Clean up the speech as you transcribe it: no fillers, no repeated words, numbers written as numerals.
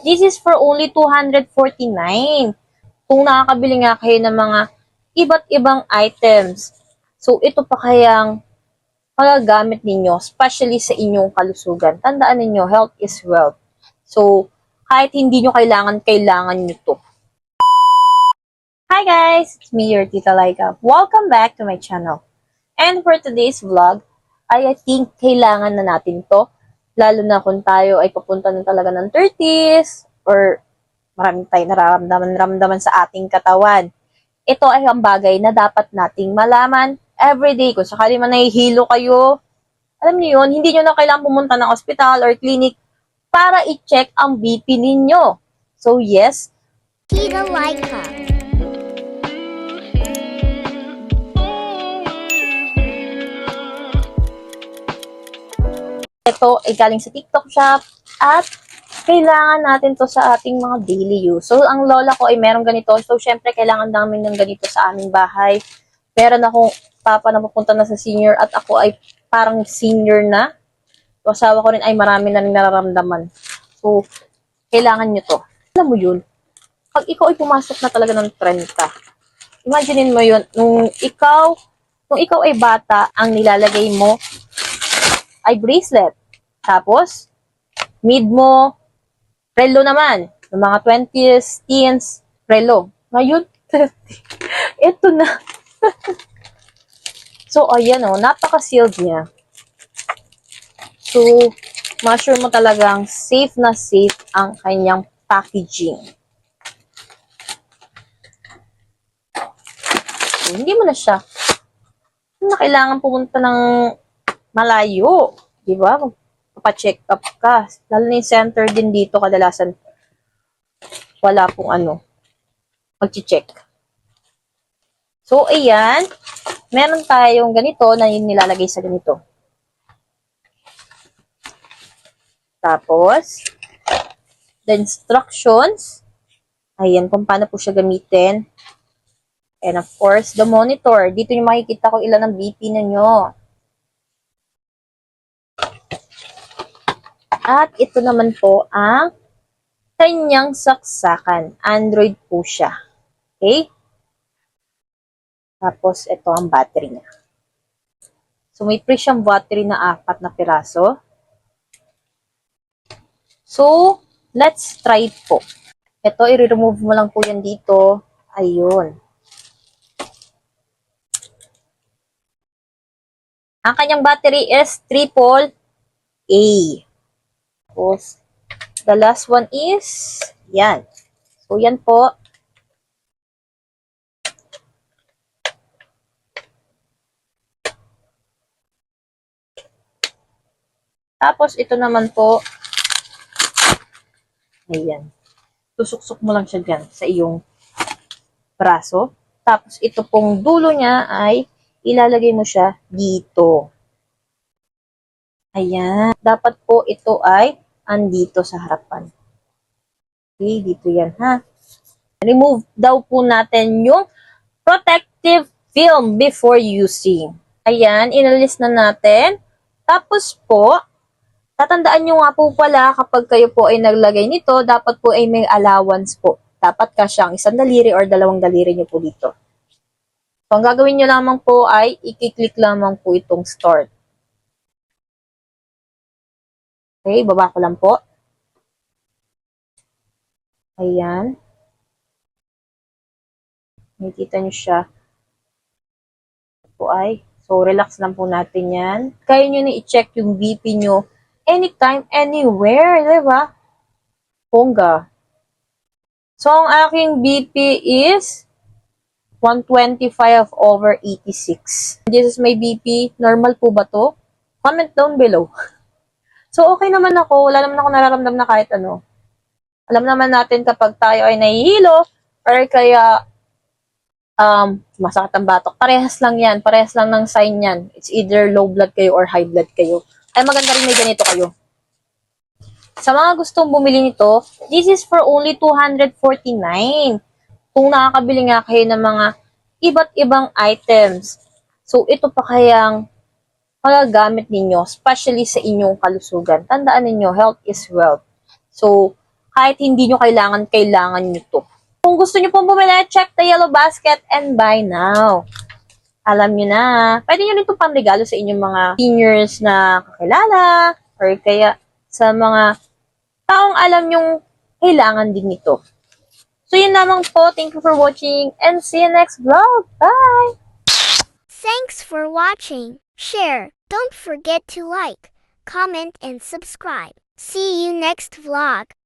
This is for only 249. Kung nakakabili nga kayo ng mga iba't ibang items. So, ito pa kayang magagamit ninyo, especially sa inyong kalusugan. Tandaan ninyo, health is wealth. So, kahit hindi nyo kailangan nyo to. Hi guys! It's me, your Tita Laika. Welcome back to my channel. And for today's vlog, I think kailangan na natin to. Lalo na kung tayo ay papunta na talaga ng 30s or maraming tayo nararamdaman sa ating katawan. Ito ay ang bagay na dapat nating malaman everyday. Kung sakali man nahihilo kayo, alam niyo yun, hindi nyo na kailangan pumunta ng ospital or clinic para i-check ang BP ninyo. So yes, Tita Laika. ito ay galing sa TikTok shop at kailangan natin to sa ating mga daily use. So, ang lola ko ay meron ganito. So, syempre, kailangan namin ng ganito sa aming bahay. Meron akong papa na pupunta na sa senior at ako ay parang senior na. So, asawa ko rin ay marami na rin nararamdaman. So, kailangan nyo to. Alam mo yun, pag ikaw ay pumasok na talaga ng 30, imaginein mo yun, nung ikaw ay bata, ang nilalagay mo ay bracelet. Tapos, mid mo, relo naman. Yung mga 20s, teens, relo. Ngayon, 30. Ito na. So, ayan o, napaka-sealed niya. So, ma-sure mo talagang safe na safe ang kanyang packaging. So, hindi mo na siya. Hindi na kailangan pumunta ng malayo. Diba? Pa-check up ka. Lalo na yung center din dito, kadalasan wala pong mag-check. So, ayan. Meron tayong ganito na yung nilalagay sa ganito. Tapos, the instructions. Ayan, kung paano po siya gamitin. And of course, the monitor. Dito yung makikita ko ilan ang BP ninyo. At ito naman po ang kanyang saksakan. Android po siya. Okay? Tapos, ito ang battery niya. So, may free siyang battery na 4 na piraso. So, let's try po. Ito, i-remove mo lang po yan dito. Ayun. Ang kanyang battery is AAA. Tapos, the last one is, yan. So, yan po. Tapos, ito naman po, ayan. Tusuksok mo lang siya dyan sa iyong braso. Tapos, ito pong dulo niya ay ilalagay mo siya dito. Ayan. Dapat po ito ay andito sa harapan. Okay, dito yan ha. Remove daw po natin yung protective film before using. Ayan, inalis na natin. Tapos po, tatandaan nyo nga po pala kapag kayo po ay naglagay nito, dapat po ay may allowance po. Dapat kasyang 1 daliri or 2 daliri nyo po dito. So, ang gagawin nyo lamang po ay i-click lamang po itong start. Okay, baba ko lang po. Ayan. Nakikita nyo siya. Po ay. So, relax lang po natin yan. Kaya nyo na i-check yung BP nyo anytime, anywhere. Diba? Pongga. So, ang aking BP is 125/86. This is my BP. Normal po ba to? Comment down below. So, okay naman ako. Wala naman ako nararamdam na kahit ano. Alam naman natin kapag tayo ay nahihilo or kaya masakit ang batok. Parehas lang yan. Parehas lang ng sign yan. It's either low blood kayo or high blood kayo. Ay maganda rin may ganito kayo. Sa mga gustong bumili nito, this is for only 249. Kung nakakabili nga kayo ng mga iba't ibang items. So, ito pa kayang magagamit ninyo, especially sa inyong kalusugan. Tandaan ninyo, health is wealth. So, kahit hindi nyo kailangan nyo to. Kung gusto nyo pong bumili, check the yellow basket and buy now. Alam nyo na, pwede nyo rin itong pangregalo sa inyong mga seniors na kakilala or kaya sa mga taong alam nyong kailangan din nito. So yun lamang po. Thank you for watching and see you next vlog. Bye! Thanks for watching. Share. Don't forget to like, comment, and subscribe. See you next vlog.